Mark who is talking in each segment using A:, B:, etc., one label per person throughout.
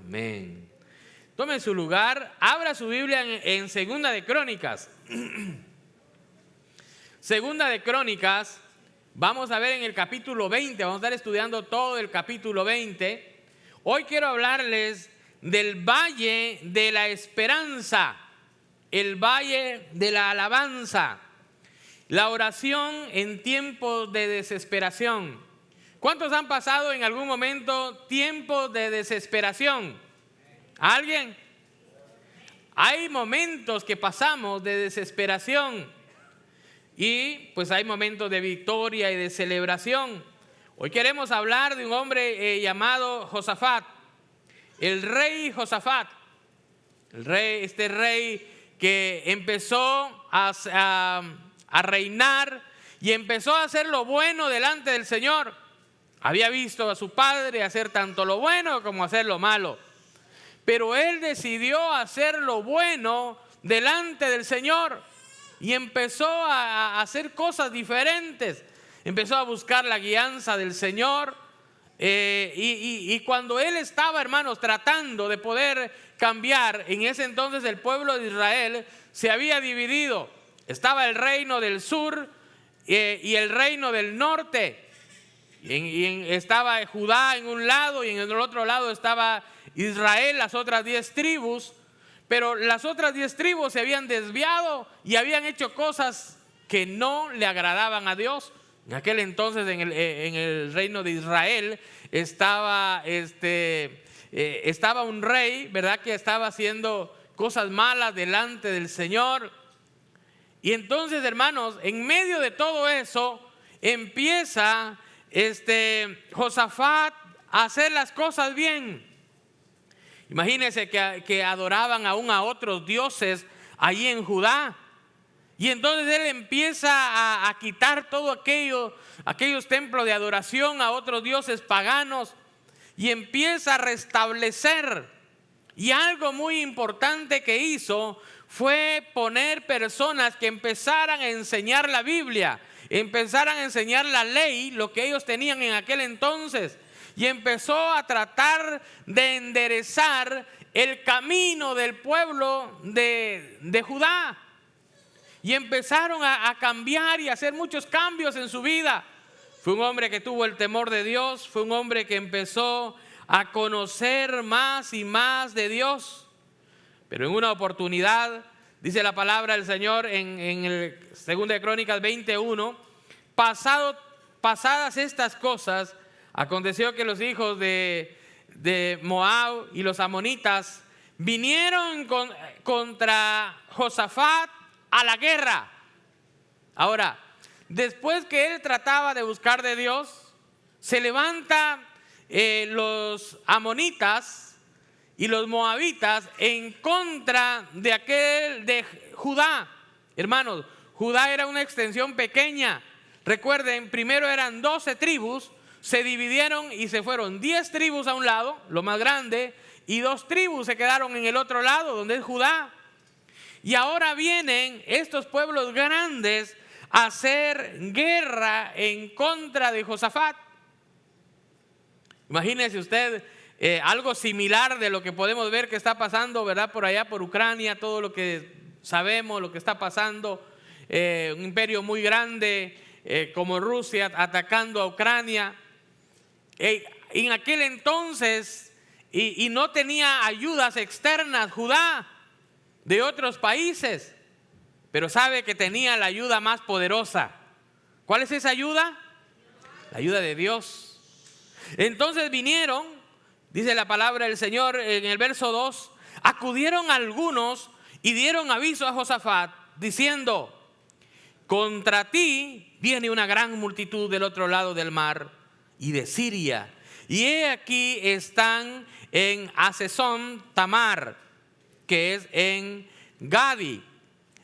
A: Amén. Tome su lugar, abra su Biblia en Segunda de Crónicas. Segunda de Crónicas, vamos a ver en el capítulo 20, vamos a estar estudiando todo el capítulo 20. Hoy quiero hablarles del Valle de la Esperanza, el Valle de la Alabanza, la oración en tiempos de desesperación. ¿Cuántos han pasado en algún momento tiempos de desesperación? ¿Alguien? Hay momentos que pasamos de desesperación y pues hay momentos de victoria y de celebración. Hoy queremos hablar de un hombre llamado Josafat, el rey Josafat, este rey que empezó a reinar y empezó a hacer lo bueno delante del Señor. Había visto a su padre hacer tanto lo bueno como hacer lo malo, pero él decidió hacer lo bueno delante del Señor y empezó a hacer cosas diferentes. Empezó a buscar la guianza del Señor y cuando él estaba, hermanos, tratando de poder cambiar, en ese entonces el pueblo de Israel se había dividido. Estaba el reino del sur y el reino del norte. Estaba Judá en un lado y en el otro lado estaba Israel, las otras 10 tribus. Pero las otras 10 tribus se habían desviado y habían hecho cosas que no le agradaban a Dios. En aquel entonces en el reino de Israel estaba un rey, ¿verdad?, que estaba haciendo cosas malas delante del Señor. Y entonces, hermanos, en medio de todo eso empieza Josafat a hacer las cosas bien. Imagínense que adoraban aún a otros dioses allí en Judá. Y entonces él empieza a quitar todo aquellos templos de adoración a otros dioses paganos y empieza a restablecer. Y algo muy importante que hizo fue poner personas que empezaran a enseñar la Biblia, empezaran a enseñar la ley, lo que ellos tenían en aquel entonces. Y empezó a tratar de enderezar el camino del pueblo de Judá. Y empezaron a cambiar y a hacer muchos cambios en su vida. Fue un hombre que tuvo el temor de Dios, fue un hombre que empezó a conocer más y más de Dios. Pero en una oportunidad, dice la palabra del Señor en el 2 de Crónicas 21, pasadas estas cosas, aconteció que los hijos de Moab y los amonitas vinieron contra Josafat a la guerra. Ahora, después que él trataba de buscar de Dios, se levanta los amonitas y los moabitas en contra de Judá. Hermanos, Judá era una extensión pequeña. Recuerden, primero eran 12 tribus, se dividieron y se fueron 10 tribus a un lado, lo más grande, y 2 tribus se quedaron en el otro lado, donde es Judá. Y ahora vienen estos pueblos grandes a hacer guerra en contra de Josafat. Imagínese usted algo similar de lo que podemos ver que está pasando, ¿verdad?, por allá por Ucrania, todo lo que sabemos, lo que está pasando, un imperio muy grande como Rusia atacando a Ucrania. En aquel entonces, y no tenía ayudas externas Judá de otros países, pero sabe que tenía la ayuda más poderosa. ¿Cuál es esa ayuda? La ayuda de Dios. Entonces vinieron, dice la palabra del Señor en el verso 2, acudieron algunos y dieron aviso a Josafat diciendo: contra ti viene una gran multitud del otro lado del mar y de Siria, y he aquí están en Hasezón Tamar, que es en Gadi.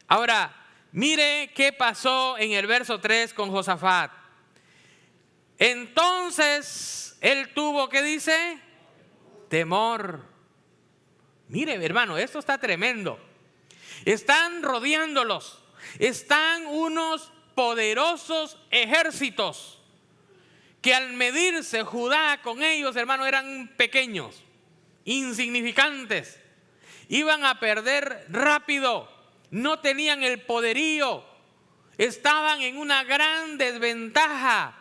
A: Ahora, mire qué pasó en el verso 3 con Josafat. Entonces él tuvo, ¿qué dice? Temor. Mire, hermano, esto está tremendo. Están rodeándolos, están unos poderosos ejércitos que al medirse Judá con ellos, hermano, eran pequeños. insignificantes. Iban a perder rápido, no tenían el poderío, estaban en una gran desventaja.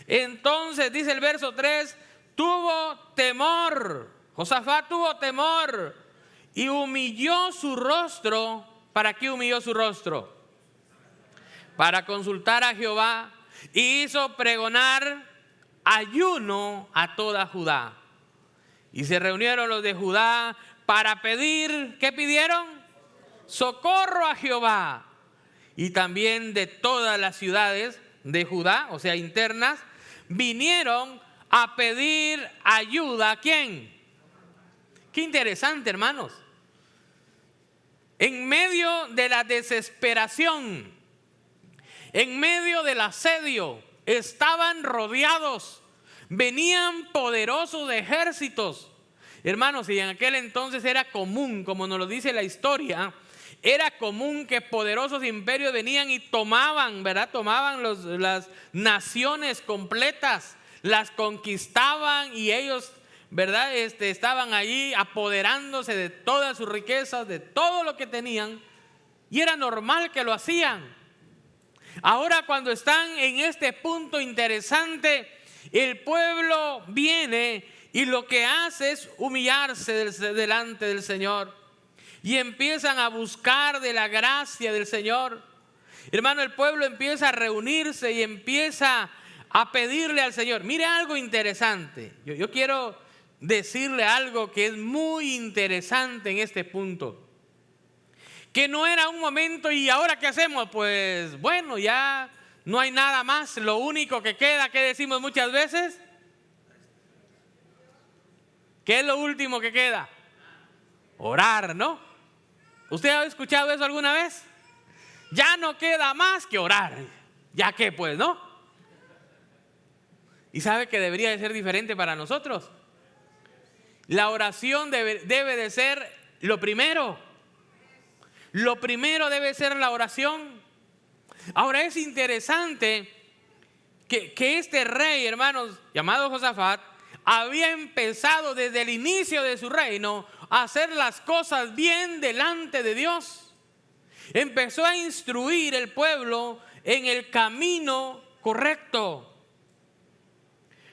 A: Entonces dice el verso 3, tuvo temor, Josafat tuvo temor y humilló su rostro. ¿Para qué humilló su rostro? Para consultar a Jehová, y hizo pregonar ayuno a toda Judá. Y se reunieron los de Judá para pedir, ¿qué pidieron? Socorro a Jehová. Y también de todas las ciudades de Judá, o sea, internas, vinieron a pedir ayuda. ¿A quién? Qué interesante, hermanos. En medio de la desesperación, en medio del asedio, estaban rodeados, venían poderosos ejércitos. Hermanos, y en aquel entonces era común, como nos lo dice la historia, era común que poderosos imperios venían y tomaban, ¿verdad? Tomaban las naciones completas, las conquistaban y ellos, ¿verdad? Estaban allí apoderándose de todas sus riquezas, de todo lo que tenían, y era normal que lo hacían. Ahora, cuando están en este punto interesante, el pueblo viene y lo que hace es humillarse delante del Señor y empiezan a buscar de la gracia del Señor. Hermano, el pueblo empieza a reunirse y empieza a pedirle al Señor. Mire algo interesante. Yo quiero decirle algo que es muy interesante en este punto. Que no era un momento y ahora ¿qué hacemos? Pues bueno, ya no hay nada más. Lo único que queda, ¿qué decimos muchas veces? ¿Qué es lo último que queda? Orar, ¿no? ¿Usted ha escuchado eso alguna vez? Ya no queda más que orar. ¿Ya qué pues, no? Y sabe que debería de ser diferente para nosotros. La oración debe de ser lo primero. Lo primero debe ser la oración. Ahora es interesante que este rey, hermanos, llamado Josafat, había empezado desde el inicio de su reino a hacer las cosas bien delante de Dios. Empezó a instruir el pueblo en el camino correcto.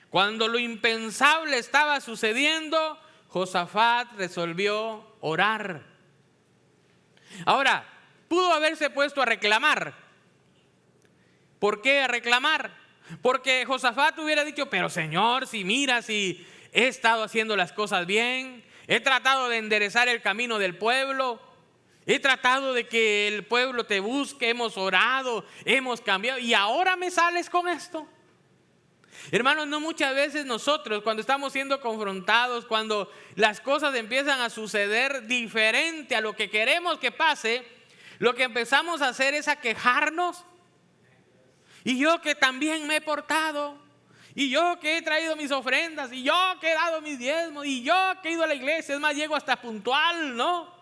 A: Cuando lo impensable estaba sucediendo, Josafat resolvió orar. Ahora, pudo haberse puesto a reclamar. ¿Por qué a reclamar? Porque Josafat hubiera dicho, pero Señor, si mira, si he estado haciendo las cosas bien, he tratado de enderezar el camino del pueblo, he tratado de que el pueblo te busque, hemos orado, hemos cambiado, y ahora me sales con esto. Hermanos, no muchas veces nosotros cuando estamos siendo confrontados, cuando las cosas empiezan a suceder diferente a lo que queremos que pase, lo que empezamos a hacer es a quejarnos. Y yo que también me he portado, y yo que he traído mis ofrendas, y yo que he dado mis diezmos, y yo que he ido a la iglesia, es más, llego hasta puntual, ¿no?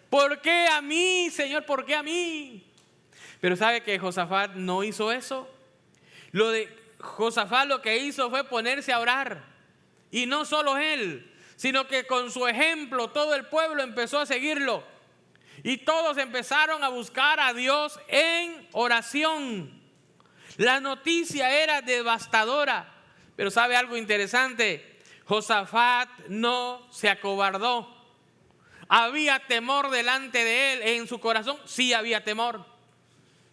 A: ¿Por qué a mí, Señor? ¿Por qué a mí? Pero ¿sabe que Josafat no hizo eso? Josafat lo que hizo fue ponerse a orar. Y no solo él, sino que con su ejemplo todo el pueblo empezó a seguirlo. Y todos empezaron a buscar a Dios en oración. La noticia era devastadora. Pero ¿sabe algo interesante? Josafat no se acobardó. Había temor delante de él. En su corazón sí había temor.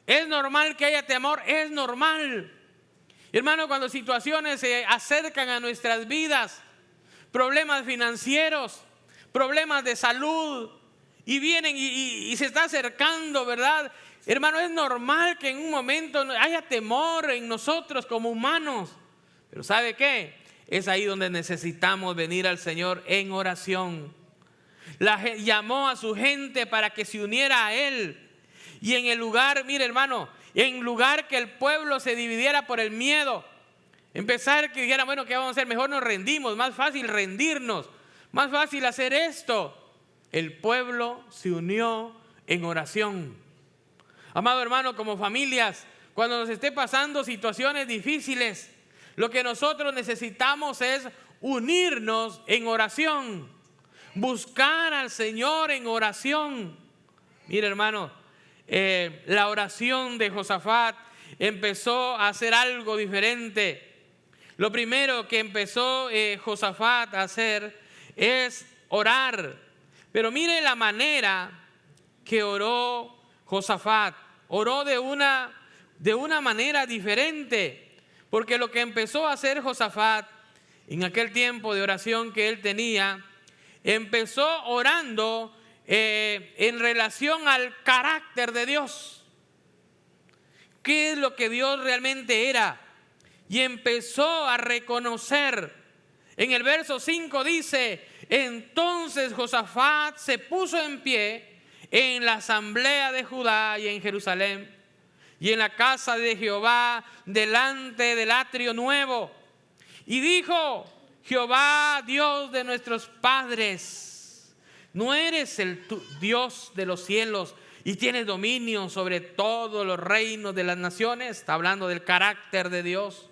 A: ¿Es normal que haya temor? Es normal. Hermano, cuando situaciones se acercan a nuestras vidas, problemas financieros, problemas de salud, y vienen y se está acercando, ¿verdad? Hermano, es normal que en un momento haya temor en nosotros como humanos. Pero ¿sabe qué? Es ahí donde necesitamos venir al Señor en oración. Llamó a su gente para que se uniera a Él. Y en el lugar, mire hermano, en lugar que el pueblo se dividiera por el miedo, empezar que dijera, bueno, ¿qué vamos a hacer? Mejor nos rendimos, más fácil rendirnos, más fácil hacer esto. El pueblo se unió en oración. Amado hermano, como familias, cuando nos esté pasando situaciones difíciles, lo que nosotros necesitamos es unirnos en oración, buscar al Señor en oración. Mire, hermano, la oración de Josafat empezó a hacer algo diferente. Lo primero que empezó Josafat a hacer es orar. Pero mire la manera que oró Josafat. Oró de una manera diferente. Porque lo que empezó a hacer Josafat en aquel tiempo de oración que él tenía, empezó orando en relación al carácter de Dios. ¿Qué es lo que Dios realmente era? Y empezó a reconocer. En el verso 5 dice: entonces Josafat se puso en pie en la asamblea de Judá y en Jerusalén y en la casa de Jehová delante del atrio nuevo, y dijo: Jehová, Dios de nuestros padres, ¿no eres el Dios de los cielos y tienes dominio sobre todos los reinos de las naciones? Está hablando del carácter de Dios.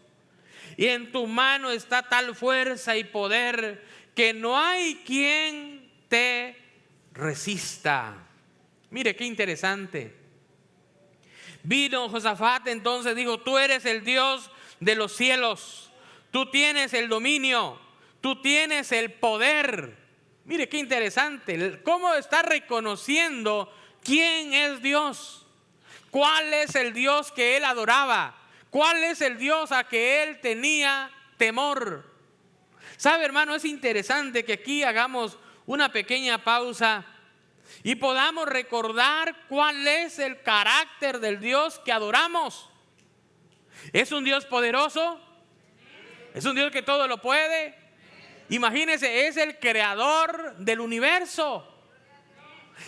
A: Y en tu mano está tal fuerza y poder que no hay quien te resista. Mire qué interesante. Vino Josafat entonces, dijo: tú eres el Dios de los cielos, tú tienes el dominio, tú tienes el poder. Mire qué interesante, cómo está reconociendo quién es Dios, cuál es el Dios que él adoraba, cuál es el Dios a que él tenía temor. ¿Sabe, hermano? Es interesante que aquí hagamos una pequeña pausa y podamos recordar cuál es el carácter del Dios que adoramos. ¿Es un Dios poderoso? ¿Es un Dios que todo lo puede? Imagínense, es el creador del universo.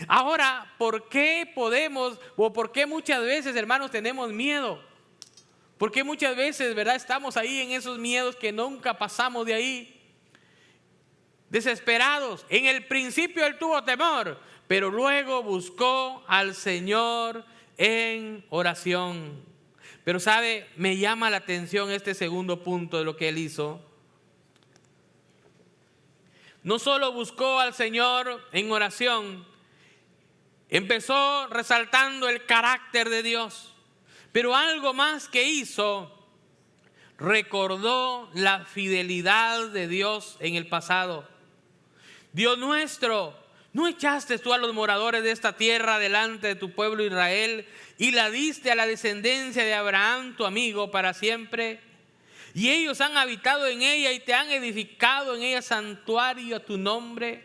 A: Ahora, ¿por qué podemos o por qué muchas veces, hermanos, tenemos miedo? ¿Por qué muchas veces, verdad, estamos ahí en esos miedos que nunca pasamos de ahí? Desesperados. En el principio él tuvo temor, pero luego buscó al Señor en oración. Pero sabe, me llama la atención este segundo punto de lo que él hizo. No solo buscó al Señor en oración, empezó resaltando el carácter de Dios, pero algo más que hizo, recordó la fidelidad de Dios en el pasado. Dios nuestro, ¿no echaste tú a los moradores de esta tierra delante de tu pueblo Israel y la diste a la descendencia de Abraham, tu amigo, para siempre? Y ellos han habitado en ella y te han edificado en ella santuario a tu nombre.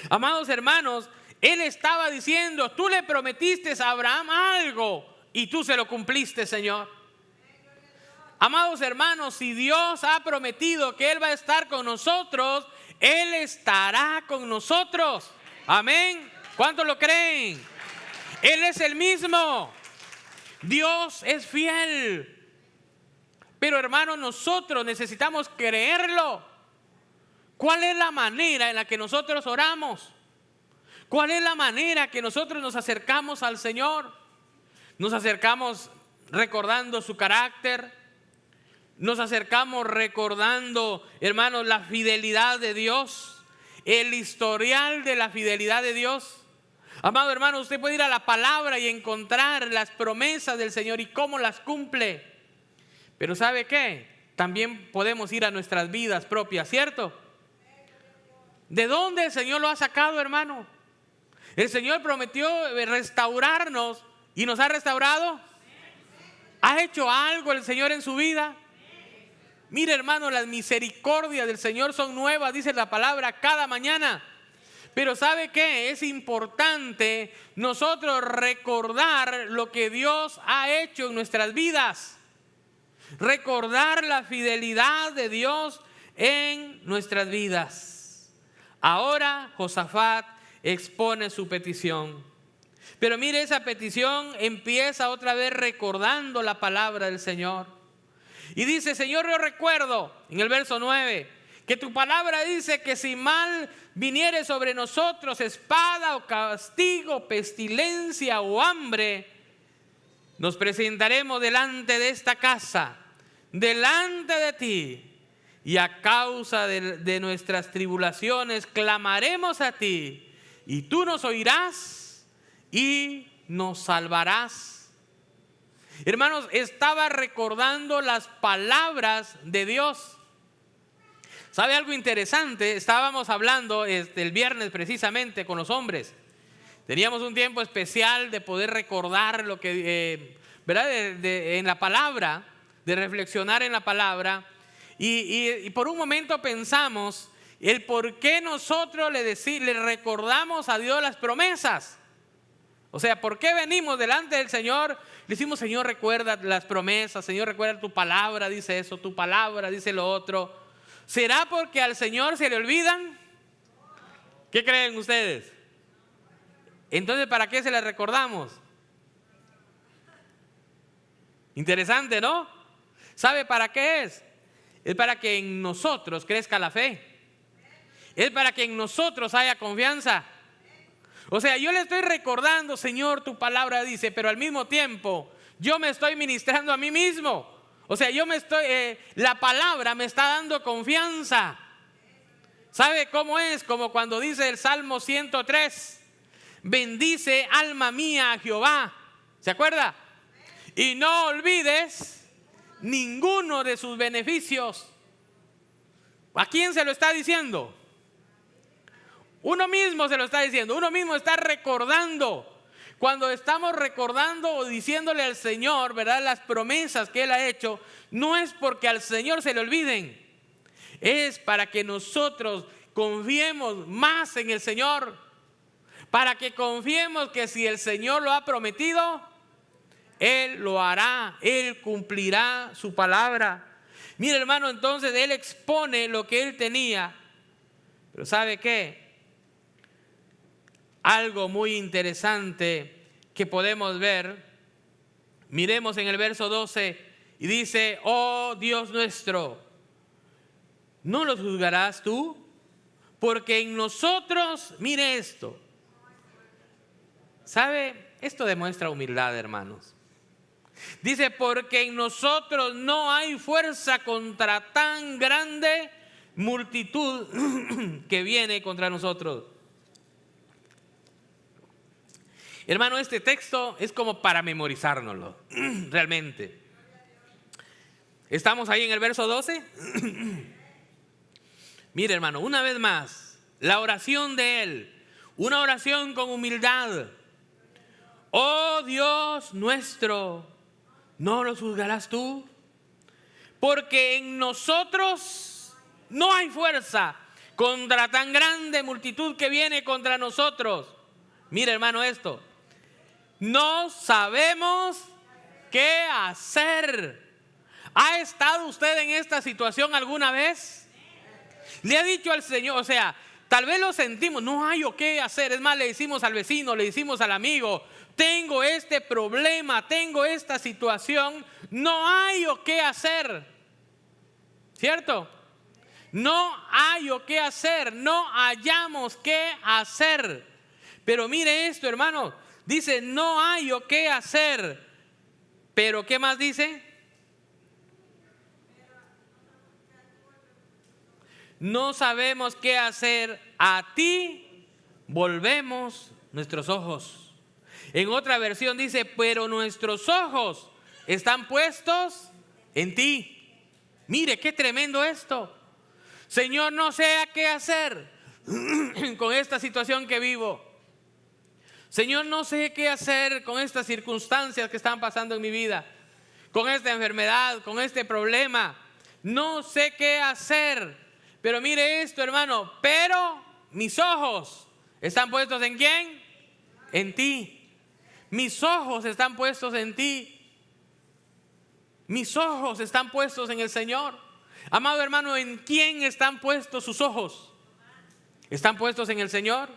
A: Amados hermanos, él estaba diciendo: tú le prometiste a Abraham algo y tú se lo cumpliste, Señor. Amados hermanos, si Dios ha prometido que Él va a estar con nosotros, Él estará con nosotros. Amén. ¿Cuántos lo creen? Él es el mismo. Dios es fiel. Pero hermanos, nosotros necesitamos creerlo. ¿Cuál es la manera en la que nosotros oramos? ¿Cuál es la manera que nosotros nos acercamos al Señor? Nos acercamos recordando su carácter. Nos acercamos recordando, hermanos, la fidelidad de Dios, el historial de la fidelidad de Dios. Amado hermano, usted puede ir a la palabra y encontrar las promesas del Señor y cómo las cumple. Pero ¿sabe qué? También podemos ir a nuestras vidas propias, ¿cierto? ¿De dónde el Señor lo ha sacado, hermano? El Señor prometió restaurarnos y nos ha restaurado. ¿Ha hecho algo el Señor en su vida? Mire, hermano, las misericordias del Señor son nuevas, dice la palabra, cada mañana. Pero ¿sabe qué? Es importante nosotros recordar lo que Dios ha hecho en nuestras vidas. Recordar la fidelidad de Dios en nuestras vidas. Ahora Josafat expone su petición. Pero mire, esa petición empieza otra vez recordando la palabra del Señor. Y dice: Señor, yo recuerdo, en el verso 9, que tu palabra dice que si mal viniere sobre nosotros espada o castigo, pestilencia o hambre, nos presentaremos delante de esta casa, delante de ti, y a causa de nuestras tribulaciones clamaremos a ti, y tú nos oirás y nos salvarás. Hermanos, estaba recordando las palabras de Dios. ¿Sabe algo interesante? Estábamos hablando el viernes precisamente con los hombres. Teníamos un tiempo especial de poder recordar lo que, ¿verdad? En la palabra, de reflexionar en la palabra. Y por un momento pensamos el por qué nosotros le recordamos a Dios las promesas. O sea, ¿por qué venimos delante del Señor? Le decimos, Señor, recuerda las promesas, Señor, recuerda tu palabra, dice eso, tu palabra dice lo otro. ¿Será porque al Señor se le olvidan? ¿Qué creen ustedes? Entonces, ¿para qué se las recordamos? Interesante, ¿no? ¿Sabe para qué es? Es para que en nosotros crezca la fe. Es para que en nosotros haya confianza. O sea, yo le estoy recordando, Señor, tu palabra dice, pero al mismo tiempo yo me estoy ministrando a mí mismo. O sea, la palabra me está dando confianza. ¿Sabe cómo es? Como cuando dice el Salmo 103, bendice alma mía a Jehová. ¿Se acuerda? Y no olvides ninguno de sus beneficios. ¿A quién se lo está diciendo? Uno mismo se lo está diciendo. Uno mismo está recordando. Cuando estamos recordando o diciéndole al Señor, ¿verdad?, las promesas que Él ha hecho, no es porque al Señor se le olviden. Es para que nosotros confiemos más en el Señor. Para que confiemos que si el Señor lo ha prometido, Él lo hará, Él cumplirá su palabra. Mire, hermano, entonces Él expone lo que Él tenía. Pero ¿sabe qué? Algo muy interesante que podemos ver. Miremos en el verso 12 y dice, oh Dios nuestro, ¿no los juzgarás tú? Porque en nosotros, mire esto. ¿Sabe? Esto demuestra humildad, hermanos. Dice, porque en nosotros no hay fuerza contra tan grande multitud que viene contra nosotros. Hermano, este texto es como para memorizárnoslo, realmente. ¿Estamos ahí en el verso 12? Mire, hermano, una vez más, la oración de él, una oración con humildad. Oh Dios nuestro, ¿no los juzgarás tú? Porque en nosotros no hay fuerza contra tan grande multitud que viene contra nosotros. Mire, hermano, esto. No sabemos qué hacer. ¿Ha estado usted en esta situación alguna vez? Le ha dicho al Señor, o sea, tal vez lo sentimos, no hay o qué hacer. Es más, le decimos al vecino, le decimos al amigo, tengo este problema, tengo esta situación, no hay o qué hacer. ¿Cierto? No hay o qué hacer, no hallamos qué hacer. Pero mire esto, hermano, dice, no hay o qué hacer. Pero ¿qué más dice? No sabemos qué hacer, a ti volvemos nuestros ojos. En otra versión dice, pero nuestros ojos están puestos en ti. Mire, qué tremendo esto. Señor, no sé a qué hacer con esta situación que vivo. Señor, no sé qué hacer con estas circunstancias que están pasando en mi vida, con esta enfermedad, con este problema. No sé qué hacer. Pero mire esto, hermano, pero mis ojos están puestos ¿en quién? En ti. Mis ojos están puestos en ti. Mis ojos están puestos en el Señor. Amado hermano, ¿en quién están puestos sus ojos? ¿Están puestos en el Señor?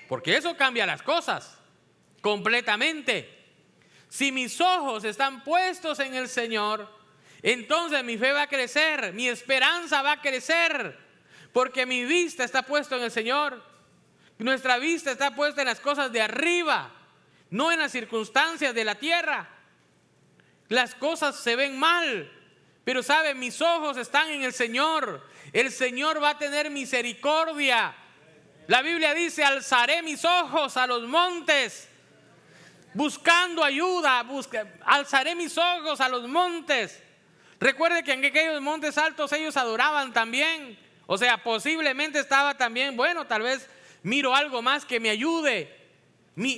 A: Porque eso cambia las cosas completamente. Si mis ojos están puestos en el Señor, entonces mi fe va a crecer, mi esperanza va a crecer, porque mi vista está puesta en el Señor. Nuestra vista está puesta en las cosas de arriba, no en las circunstancias de la tierra. Las cosas se ven mal, pero sabe, mis ojos están en el Señor. El Señor va a tener misericordia. La Biblia dice, alzaré mis ojos a los montes, buscando ayuda, alzaré mis ojos a los montes. Recuerde que en aquellos montes altos ellos adoraban también. O sea, posiblemente estaba también, bueno, tal vez miro algo más que me ayude.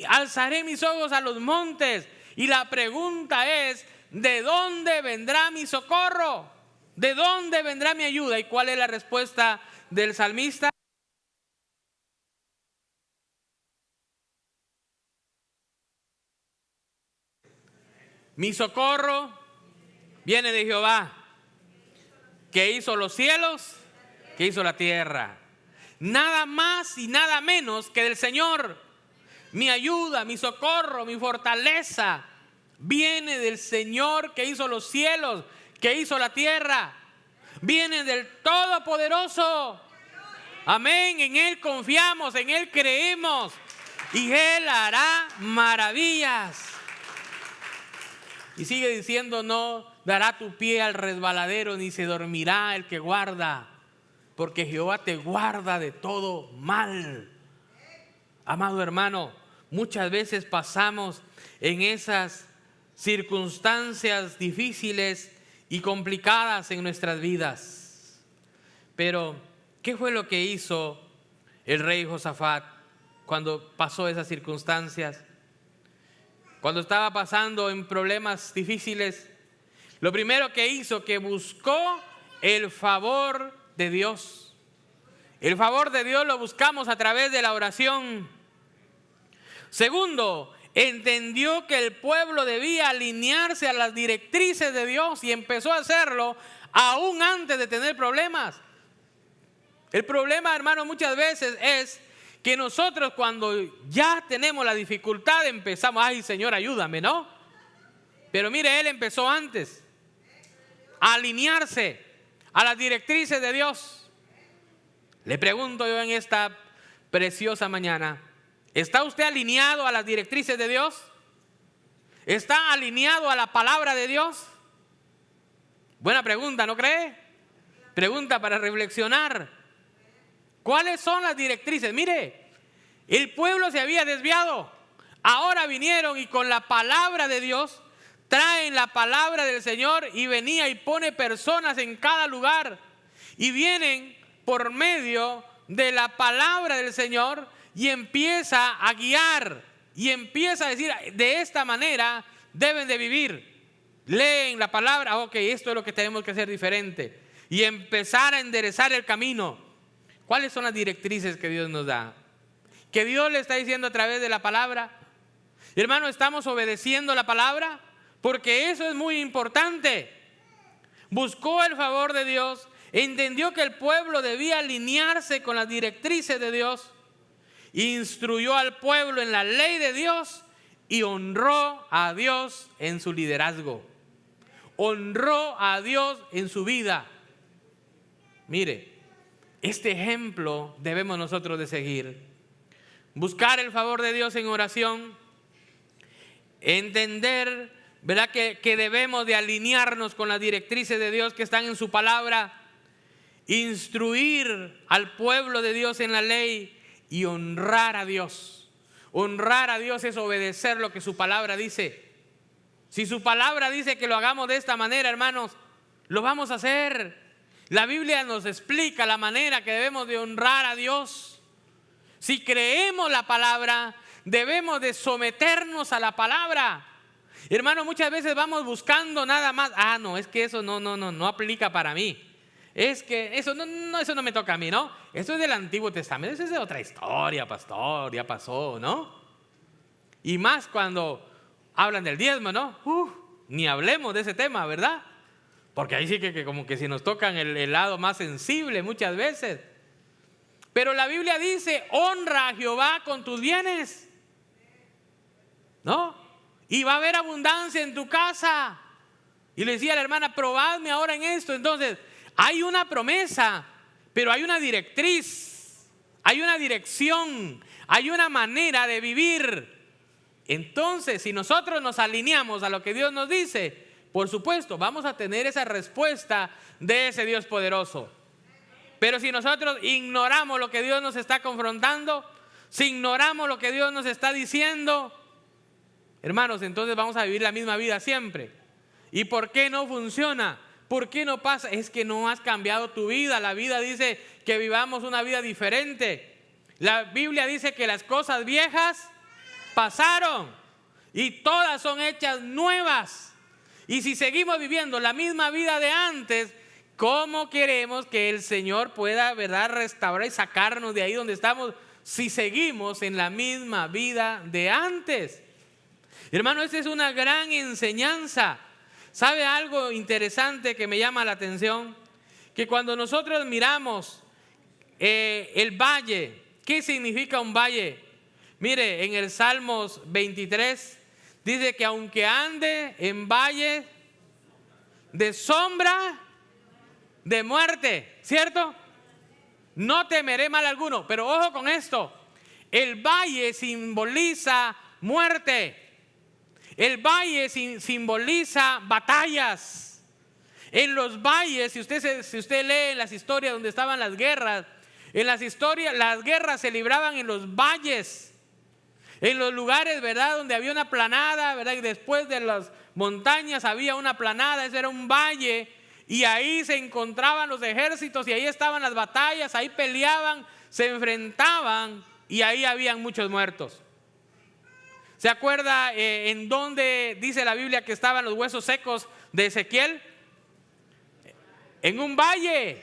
A: Alzaré mis ojos a los montes. Y la pregunta es, ¿de dónde vendrá mi socorro? ¿De dónde vendrá mi ayuda? ¿Y cuál es la respuesta del salmista? Mi socorro viene de Jehová, que hizo los cielos, que hizo la tierra. Nada más y nada menos que del Señor. Mi ayuda, mi socorro, mi fortaleza viene del Señor que hizo los cielos, que hizo la tierra. Viene del Todopoderoso. Amén. En Él confiamos, en Él creemos. Y Él hará maravillas. Y sigue diciendo, no dará tu pie al resbaladero, ni se dormirá el que guarda, porque Jehová te guarda de todo mal. Amado hermano, muchas veces pasamos en esas circunstancias difíciles y complicadas en nuestras vidas. Pero, ¿qué fue lo que hizo el rey Josafat cuando pasó esas circunstancias? Cuando estaba pasando en problemas difíciles, lo primero que hizo, que buscó el favor de Dios. El favor de Dios lo buscamos a través de la oración. Segundo, entendió que el pueblo debía alinearse a las directrices de Dios y empezó a hacerlo aún antes de tener problemas. El problema, hermano, muchas veces es que nosotros cuando ya tenemos la dificultad empezamos, ay Señor, ayúdame, ¿no? Pero mire, él empezó antes a alinearse a las directrices de Dios. Le pregunto yo en esta preciosa mañana, ¿está usted alineado a las directrices de Dios? ¿Está alineado a la palabra de Dios? Buena pregunta, ¿no cree? Pregunta para reflexionar. ¿Cuáles son las directrices? Mire, el pueblo se había desviado. Ahora vinieron y con la palabra de Dios traen la palabra del Señor y venía y pone personas en cada lugar. Y vienen por medio de la palabra del Señor y empieza a guiar y empieza a decir, de esta manera deben de vivir. Leen la palabra, ok, esto es lo que tenemos que hacer diferente. Y empezar a enderezar el camino. ¿Cuáles son las directrices que Dios nos da? Que Dios le está diciendo a través de la palabra. Hermano, ¿estamos obedeciendo la palabra? Porque eso es muy importante. Buscó el favor de Dios, entendió que el pueblo debía alinearse con las directrices de Dios, instruyó al pueblo en la ley de Dios y honró a Dios en su liderazgo. Honró a Dios en su vida. Mire, este ejemplo debemos nosotros de seguir. Buscar el favor de Dios en oración. Entender, ¿verdad?, que debemos de alinearnos con las directrices de Dios que están en su palabra. Instruir al pueblo de Dios en la ley y honrar a Dios. Honrar a Dios es obedecer lo que su palabra dice. Si su palabra dice que lo hagamos de esta manera, hermanos, lo vamos a hacer. La Biblia nos explica la manera que debemos de honrar a Dios. Si creemos la palabra, debemos de someternos a la palabra. Hermano, muchas veces vamos buscando nada más. No, es que eso no aplica para mí. Es que eso no me toca a mí, ¿no? Eso es del Antiguo Testamento, eso es de otra historia, pastor, ya pasó, ¿no? Y más cuando hablan del diezmo, ¿no? Ni hablemos de ese tema, ¿verdad? Porque ahí sí que como que si nos tocan el lado más sensible muchas veces. Pero la Biblia dice, honra a Jehová con tus bienes, ¿no? Y va a haber abundancia en tu casa. Y le decía a la hermana, probadme ahora en esto. Entonces, hay una promesa, pero hay una directriz, hay una dirección, hay una manera de vivir. Entonces, si nosotros nos alineamos a lo que Dios nos dice, por supuesto, vamos a tener esa respuesta de ese Dios poderoso. Pero si nosotros ignoramos lo que Dios nos está confrontando, si ignoramos lo que Dios nos está diciendo, hermanos, entonces vamos a vivir la misma vida siempre. ¿Y por qué no funciona? ¿Por qué no pasa? Es que no has cambiado tu vida. La vida dice que vivamos una vida diferente. La Biblia dice que las cosas viejas pasaron y todas son hechas nuevas. Y si seguimos viviendo la misma vida de antes, ¿cómo queremos que el Señor pueda, verdad, restaurar y sacarnos de ahí donde estamos si seguimos en la misma vida de antes? Hermano, esta es una gran enseñanza. ¿Sabe algo interesante que me llama la atención? Que cuando nosotros miramos el valle, ¿qué significa un valle? Mire, en el Salmos 23 dice que aunque ande en valle de sombra de muerte, ¿cierto? No temeré mal alguno. Pero ojo con esto, el valle simboliza muerte. El valle simboliza batallas. En los valles, si usted lee en las historias donde estaban las guerras, en las historias, las guerras se libraban en los valles, en los lugares, ¿verdad?, donde había una planada, ¿verdad? Y después de las montañas había una planada, ese era un valle, y ahí se encontraban los ejércitos y ahí estaban las batallas, ahí peleaban, se enfrentaban y ahí habían muchos muertos. ¿Se acuerda en dónde dice la Biblia que estaban los huesos secos de Ezequiel? En un valle.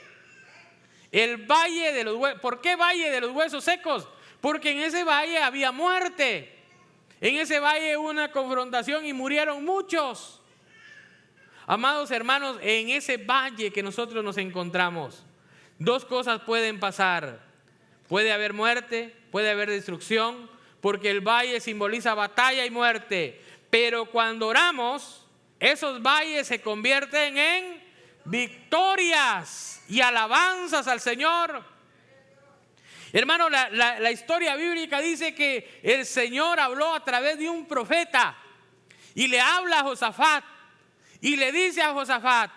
A: El valle de los huesos. ¿Por qué valle de los huesos secos? Porque en ese valle había muerte. En ese valle hubo una confrontación y murieron muchos. Amados hermanos, en ese valle que nosotros nos encontramos, dos cosas pueden pasar. Puede haber muerte, puede haber destrucción, porque el valle simboliza batalla y muerte. Pero cuando oramos, esos valles se convierten en victorias y alabanzas al Señor. Hermano, la historia bíblica dice que el Señor habló a través de un profeta y le habla a Josafat y le dice a Josafat: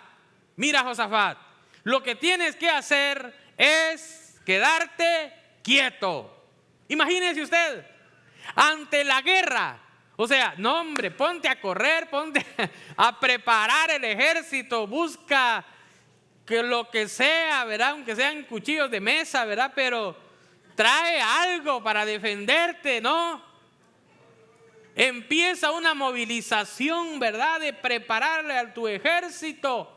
A: mira, Josafat, lo que tienes que hacer es quedarte quieto. Imagínese usted, ante la guerra, o sea, no hombre, ponte a correr, ponte a preparar el ejército, busca que lo que sea, ¿verdad? Aunque sean cuchillos de mesa, ¿verdad? Pero trae algo para defenderte, ¿no? Empieza una movilización, ¿verdad?, de prepararle a tu ejército.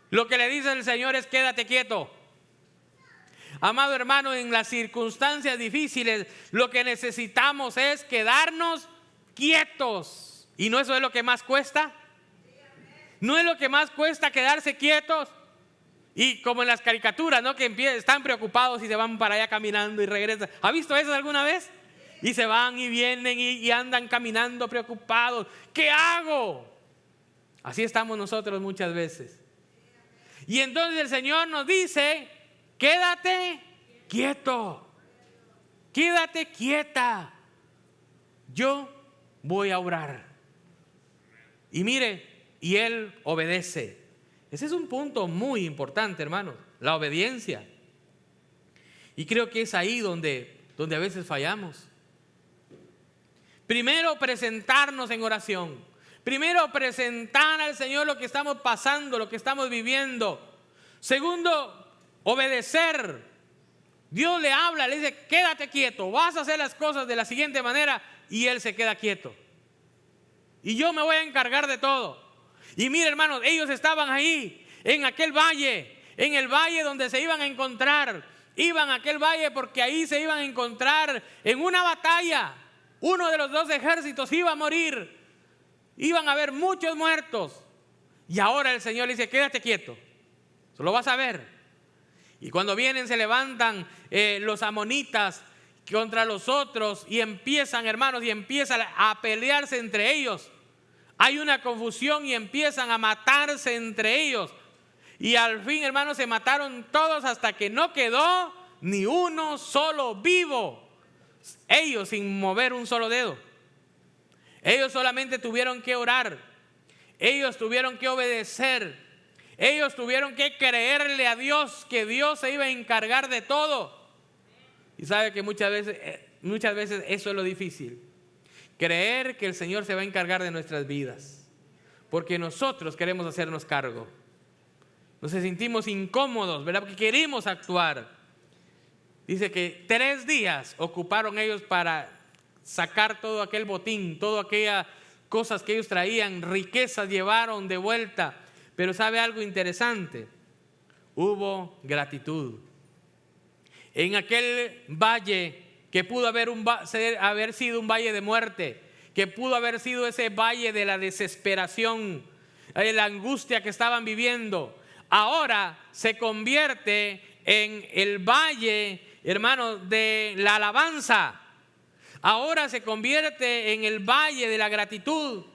A: Lo que le dice el Señor es: quédate quieto. Amado hermano, en las circunstancias difíciles lo que necesitamos es quedarnos quietos. ¿Y no eso es lo que más cuesta? ¿No es lo que más cuesta quedarse quietos? Y como en las caricaturas, ¿no?, que están preocupados y se van para allá caminando y regresan. ¿Ha visto eso alguna vez? Y se van y vienen y andan caminando preocupados. ¿Qué hago? Así estamos nosotros muchas veces. Y entonces el Señor nos dice: quédate quieto, quédate quieta, yo voy a orar. Y mire, y Él obedece. Ese es un punto muy importante, hermanos, la obediencia. Y creo que es ahí donde a veces fallamos. Primero, presentarnos en oración. Primero, presentar al Señor lo que estamos pasando, lo que estamos viviendo. Segundo, obedecer. Dios le habla, le dice: quédate quieto, vas a hacer las cosas de la siguiente manera, y Él se queda quieto. Y yo me voy a encargar de todo. Y mire, hermanos, ellos estaban ahí, en aquel valle, en el valle donde se iban a encontrar. Iban a aquel valle porque ahí se iban a encontrar en una batalla. Uno de los dos ejércitos iba a morir. Iban a haber muchos muertos. Y ahora el Señor le dice: quédate quieto, lo vas a ver. Y cuando vienen, se levantan los amonitas contra los otros y empiezan, hermanos, y empiezan a pelearse entre ellos. Hay una confusión y empiezan a matarse entre ellos. Y al fin, hermanos, se mataron todos hasta que no quedó ni uno solo vivo. Ellos sin mover un solo dedo. Ellos solamente tuvieron que orar. ellos tuvieron que obedecer, ellos tuvieron que creerle a Dios que Dios se iba a encargar de todo. Y sabe que muchas veces eso es lo difícil, creer que el Señor se va a encargar de nuestras vidas, porque nosotros queremos hacernos cargo. Nos sentimos incómodos, ¿verdad? Porque queremos actuar. Dice que 3 días ocuparon ellos para sacar todo aquel botín, todas aquellas cosas que ellos traían, riquezas llevaron de vuelta. Pero ¿sabe algo interesante? Hubo gratitud. En aquel valle que pudo haber sido un valle de muerte, que pudo haber sido ese valle de la desesperación, de la angustia que estaban viviendo, ahora se convierte en el valle, hermanos, de la alabanza. Ahora se convierte en el valle de la gratitud.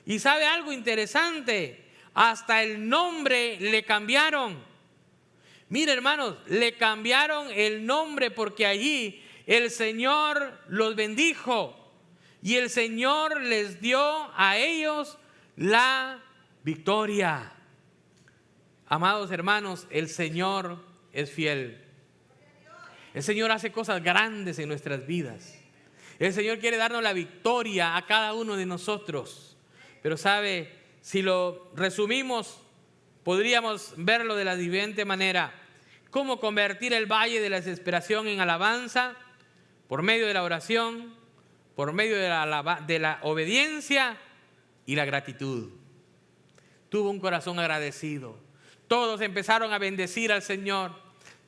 A: Y ¿sabe algo interesante? Hasta el nombre le cambiaron. Mire, hermanos, le cambiaron el nombre porque allí el Señor los bendijo y el Señor les dio a ellos la victoria. Amados hermanos, el Señor es fiel. El Señor hace cosas grandes en nuestras vidas. El Señor quiere darnos la victoria a cada uno de nosotros. Pero sabe, si lo resumimos, podríamos verlo de la siguiente manera: cómo convertir el valle de la desesperación en alabanza, por medio de la oración, por medio de la obediencia y la gratitud. Tuvo un corazón agradecido. Todos empezaron a bendecir al Señor.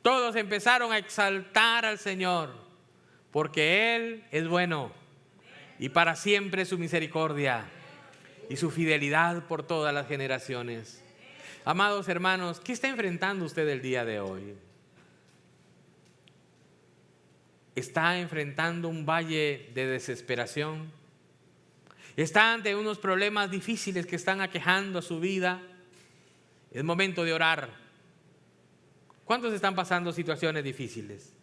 A: Todos empezaron a exaltar al Señor, porque Él es bueno y para siempre su misericordia y su fidelidad por todas las generaciones. Amados hermanos, ¿qué está enfrentando usted el día de hoy? ¿Está enfrentando un valle de desesperación? ¿Está ante unos problemas difíciles que están aquejando su vida? Es momento de orar. ¿Cuántos están pasando situaciones difíciles?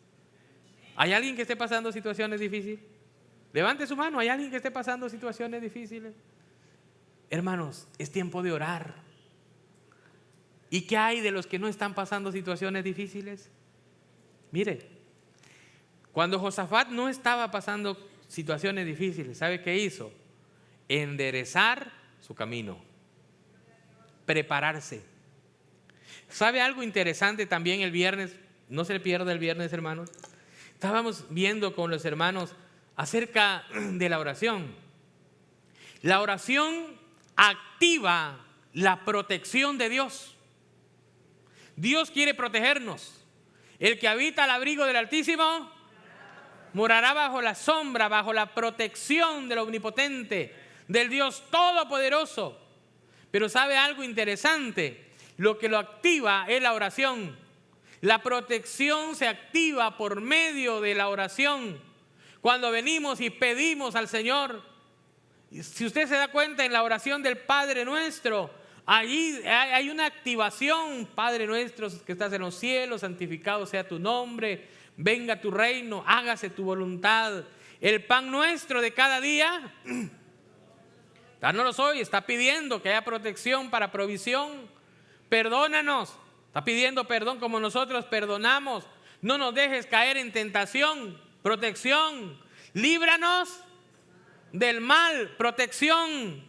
A: ¿Hay alguien que esté pasando situaciones difíciles? Levante su mano. ¿Hay alguien que esté pasando situaciones difíciles? Hermanos, es tiempo de orar. ¿Y qué hay de los que no están pasando situaciones difíciles? Mire, cuando Josafat no estaba pasando situaciones difíciles, ¿sabe qué hizo? Enderezar su camino, prepararse. ¿Sabe algo interesante también el viernes? No se le pierda el viernes, hermanos. Estábamos viendo con los hermanos acerca de la oración. La oración activa la protección de Dios. Dios quiere protegernos. El que habita al abrigo del Altísimo morará bajo la sombra, bajo la protección del Omnipotente, del Dios Todopoderoso. Pero ¿sabe algo interesante? Lo que lo activa es la oración. La protección se activa por medio de la oración. Cuando venimos y pedimos al Señor, si usted se da cuenta en la oración del Padre Nuestro, allí hay una activación. Padre nuestro que estás en los cielos, santificado sea tu nombre, venga tu reino, hágase tu voluntad. El pan nuestro de cada día, dánoslo hoy. Está pidiendo que haya protección para provisión. Perdónanos. Está pidiendo perdón como nosotros perdonamos. No nos dejes caer en tentación. Protección. Líbranos del mal. Protección.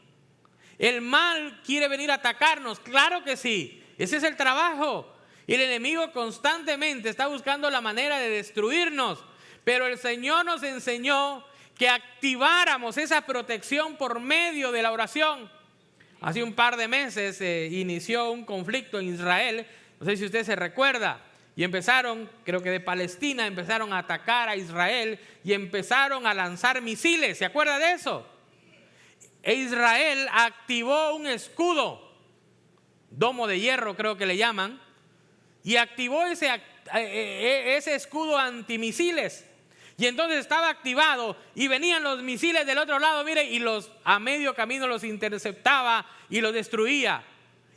A: El mal quiere venir a atacarnos. Claro que sí. Ese es el trabajo. Y el enemigo constantemente está buscando la manera de destruirnos. Pero el Señor nos enseñó que activáramos esa protección por medio de la oración. Hace un par de meses se inició un conflicto en Israel. No sé si usted se recuerda. Y empezaron, creo que de Palestina, empezaron a atacar a Israel y empezaron a lanzar misiles. ¿Se acuerda de eso? E Israel activó un escudo, domo de hierro creo que le llaman, y activó ese escudo antimisiles. Y entonces estaba activado y venían los misiles del otro lado, mire, y a medio camino los interceptaba y los destruía.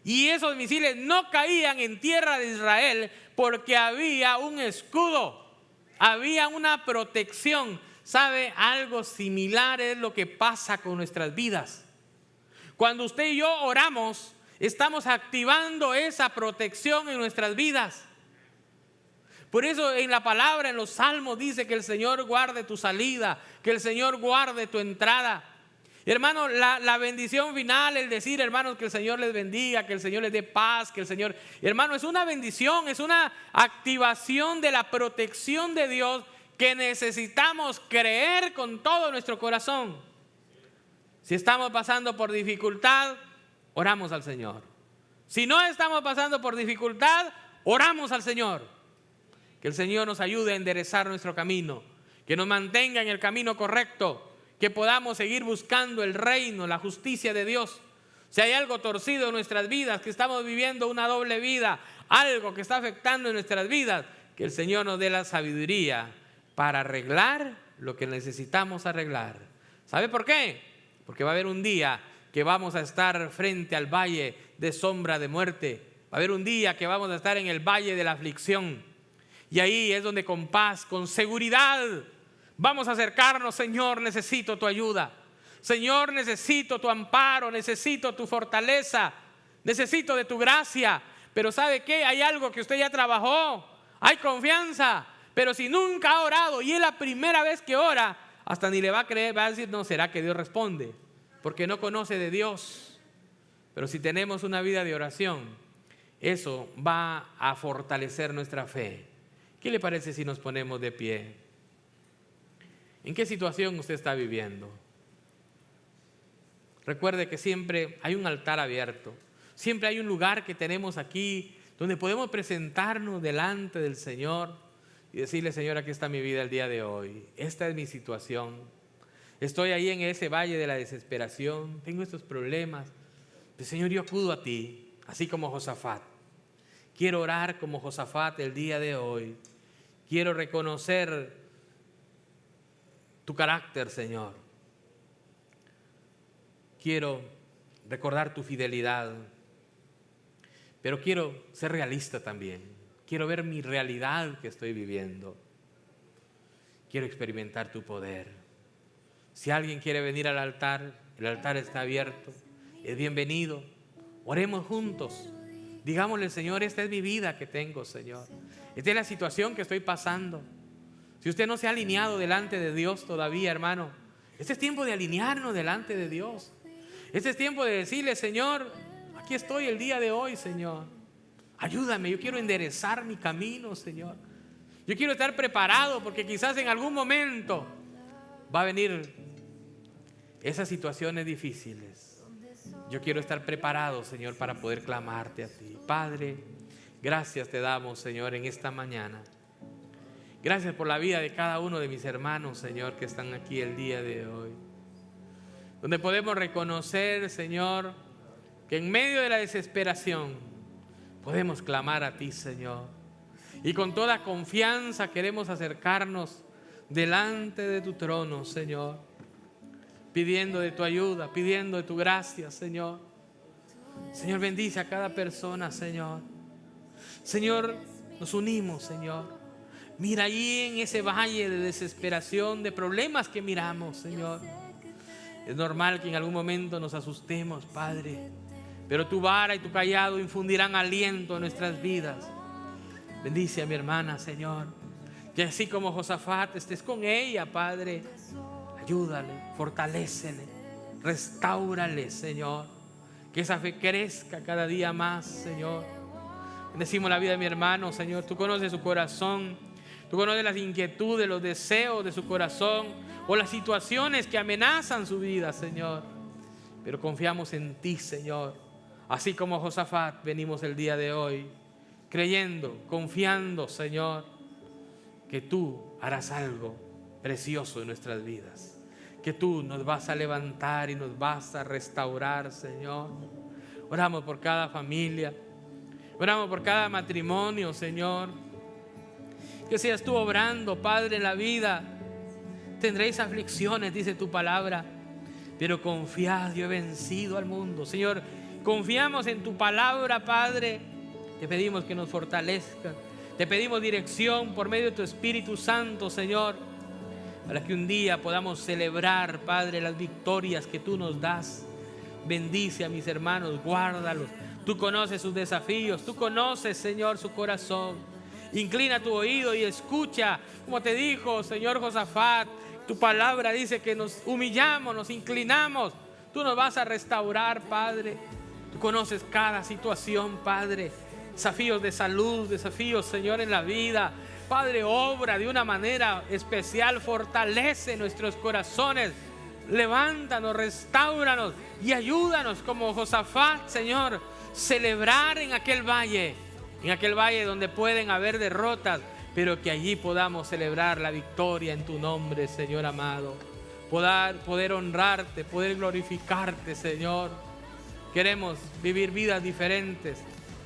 A: Y esos misiles no caían en tierra de Israel porque había un escudo, había una protección. ¿Sabe? Algo similar es lo que pasa con nuestras vidas. Cuando usted y yo oramos, estamos activando esa protección en nuestras vidas. Por eso en la palabra, en los salmos, dice que el Señor guarde tu salida, que el Señor guarde tu entrada. Hermano, la bendición final, el decir, hermanos, que el Señor les bendiga, que el Señor les dé paz, que el Señor, hermano, es una bendición, es una activación de la protección de Dios que necesitamos creer con todo nuestro corazón. Si estamos pasando por dificultad, oramos al Señor. Si no estamos pasando por dificultad, oramos al Señor. Que el Señor nos ayude a enderezar nuestro camino, que nos mantenga en el camino correcto, que podamos seguir buscando el reino, la justicia de Dios. Si hay algo torcido en nuestras vidas, que estamos viviendo una doble vida, algo que está afectando en nuestras vidas, que el Señor nos dé la sabiduría para arreglar lo que necesitamos arreglar. ¿Sabe por qué? Porque va a haber un día que vamos a estar frente al valle de sombra de muerte. Va a haber un día que vamos a estar en el valle de la aflicción. Y ahí es donde con paz, con seguridad, vamos a acercarnos. Señor, necesito tu ayuda. Señor, necesito tu amparo, necesito tu fortaleza, necesito de tu gracia. Pero ¿sabe qué? Hay algo que usted ya trabajó, hay confianza. Pero si nunca ha orado y es la primera vez que ora, hasta ni le va a creer, va a decir, no, ¿será que Dios responde? Porque no conoce de Dios. Pero si tenemos una vida de oración, eso va a fortalecer nuestra fe. ¿Qué le parece si nos ponemos de pie? ¿En qué situación usted está viviendo? Recuerde que siempre hay un altar abierto. Siempre hay un lugar que tenemos aquí donde podemos presentarnos delante del Señor y decirle, Señor, aquí está mi vida el día de hoy. Esta es mi situación. Estoy ahí en ese valle de la desesperación. Tengo estos problemas. Pero, Señor, yo acudo a ti, así como Josafat. Quiero orar como Josafat el día de hoy. Quiero reconocer tu carácter, Señor. Quiero recordar tu fidelidad. Pero quiero ser realista también. Quiero ver mi realidad que estoy viviendo. Quiero experimentar tu poder. Si alguien quiere venir al altar, el altar está abierto. Es bienvenido. Oremos juntos. Digámosle, Señor, esta es mi vida que tengo, Señor. Esta es la situación que estoy pasando. Si usted no se ha alineado delante de Dios todavía, hermano, este es tiempo de alinearnos delante de Dios. Este es tiempo de decirle, Señor, aquí estoy el día de hoy, Señor. Ayúdame, yo quiero enderezar mi camino, Señor. Yo quiero estar preparado porque quizás en algún momento va a venir esas situaciones difíciles. Yo quiero estar preparado, Señor, para poder clamarte a ti. Padre, gracias te damos, Señor, en esta mañana. Gracias por la vida de cada uno de mis hermanos, Señor, que están aquí el día de hoy. Donde podemos reconocer, Señor, que en medio de la desesperación podemos clamar a ti, Señor. Y con toda confianza queremos acercarnos delante de tu trono, Señor, pidiendo de tu ayuda, pidiendo de tu gracia, Señor. Señor, bendice a cada persona, Señor. Señor, nos unimos, Señor. Mira ahí en ese valle de desesperación, de problemas que miramos, Señor. Es normal que en algún momento nos asustemos, Padre, pero tu vara y tu callado infundirán aliento en nuestras vidas. Bendice a mi hermana, Señor. Que así como Josafat, estés con ella, Padre. Ayúdale, fortalécele, restáurale, Señor. Que esa fe crezca cada día más, Señor. Bendecimos la vida de mi hermano, Señor. Tú conoces su corazón. Tú conoces las inquietudes, los deseos de su corazón o las situaciones que amenazan su vida, Señor. Pero confiamos en ti, Señor. Así como Josafat venimos el día de hoy, creyendo, confiando, Señor, que tú harás algo precioso en nuestras vidas. Que tú nos vas a levantar y nos vas a restaurar, Señor. Oramos por cada familia. Oramos por cada matrimonio, Señor. Que seas tú obrando, Padre, en la vida. Tendréis aflicciones, dice tu palabra, pero confiad, yo he vencido al mundo. Señor, confiamos en tu palabra, Padre. Te pedimos que nos fortalezcas. Te pedimos dirección por medio de tu Espíritu Santo, Señor, para que un día podamos celebrar, Padre, las victorias que tú nos das. Bendice a mis hermanos, guárdalos. Tú conoces sus desafíos, tú conoces, Señor, su corazón. Inclina tu oído y escucha, como te dijo, Señor Josafat. Tu palabra dice que nos humillamos, nos inclinamos. Tú nos vas a restaurar, Padre. Tú conoces cada situación, Padre. Desafíos de salud, desafíos, Señor, en la vida. Padre, obra de una manera especial, fortalece nuestros corazones. Levántanos, restáuranos y ayúdanos como Josafat, Señor, celebrar en aquel valle donde pueden haber derrotas, pero que allí podamos celebrar la victoria en tu nombre, Señor amado. Poder honrarte, poder glorificarte, Señor. Queremos vivir vidas diferentes.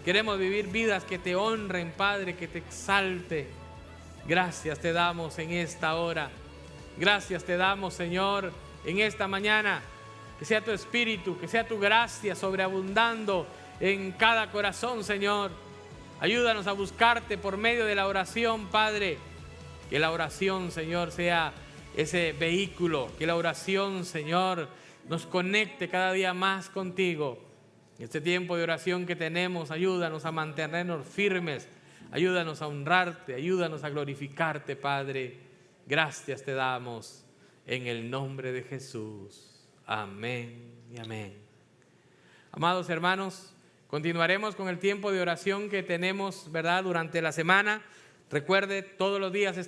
A: Queremos vivir vidas que te honren, Padre, que te exalte. Gracias te damos en esta hora. Gracias te damos, Señor, en esta mañana. Que sea tu espíritu, que sea tu gracia sobreabundando en cada corazón, Señor. Ayúdanos a buscarte por medio de la oración, Padre. Que la oración, Señor, sea ese vehículo. Que la oración, Señor, nos conecte cada día más contigo. En este tiempo de oración que tenemos, ayúdanos a mantenernos firmes. Ayúdanos a honrarte, ayúdanos a glorificarte, Padre. Gracias te damos en el nombre de Jesús. Amén y amén. Amados hermanos, continuaremos con el tiempo de oración que tenemos, ¿verdad?, durante la semana. Recuerde, todos los días